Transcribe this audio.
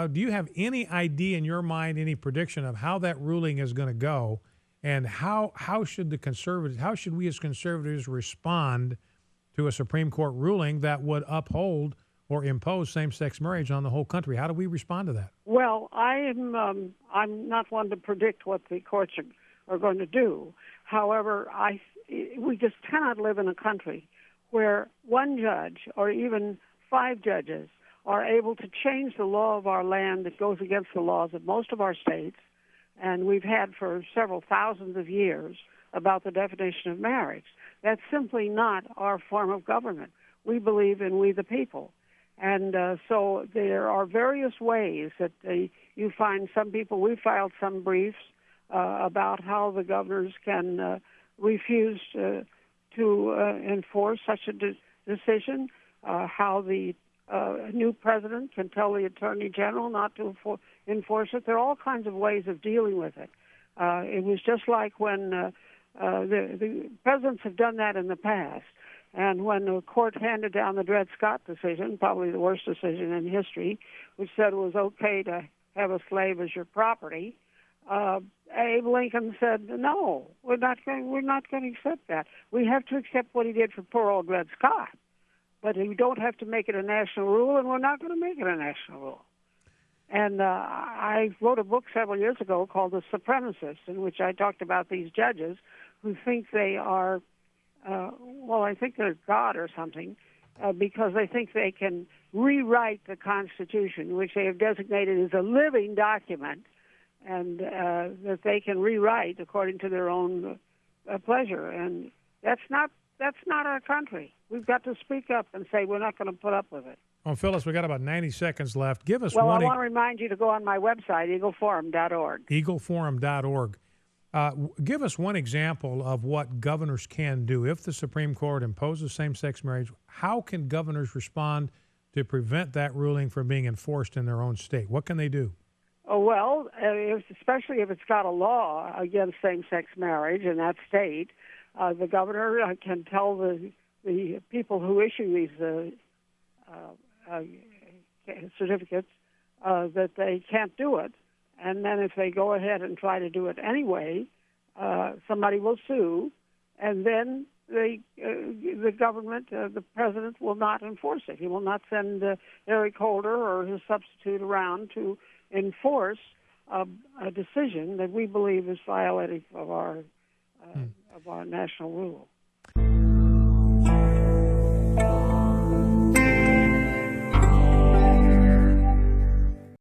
Do you have any idea in your mind, any prediction of how that ruling is going to go, and how should how should we as conservatives respond to a Supreme Court ruling that would uphold or impose same-sex marriage on the whole country? How do we respond to that? Well, I'm not one to predict what the courts are going to do. However, we just cannot live in a country where one judge or even 5 judges are able to change the law of our land that goes against the laws of most of our states, and we've had for several thousands of years, about the definition of marriage. That's simply not our form of government. We believe in we the people. And so there are various ways that you find some people. We filed some briefs about how the governors can refuse to enforce such a decision, how the new president can tell the attorney general not to enforce it. There are all kinds of ways of dealing with it. It was just like when the presidents have done that in the past. And when the court handed down the Dred Scott decision, probably the worst decision in history, which said it was okay to have a slave as your property, Abe Lincoln said, "No, we're not going to accept that. We have to accept what he did for poor old Dred Scott, but we don't have to make it a national rule, and we're not going to make it a national rule." And I wrote a book several years ago called The Supremacists, in which I talked about these judges who think they are, I think they're God or something, because they think they can rewrite the Constitution, which they have designated as a living document, and that they can rewrite according to their own pleasure. And that's not our country. We've got to speak up and say we're not going to put up with it. Well, Phyllis, we got about 90 seconds left. Give us I want to remind you to go on my website, eagleforum.org. Eagleforum.org. Give us one example of what governors can do. If the Supreme Court imposes same-sex marriage, how can governors respond to prevent that ruling from being enforced in their own state? What can they do? Well, especially if it's got a law against same-sex marriage in that state, the governor can tell the people who issue these certificates that they can't do it. And then if they go ahead and try to do it anyway, somebody will sue, and then the government, the president, will not enforce it. He will not send Eric Holder or his substitute around to enforce a decision that we believe is violative of our national rule.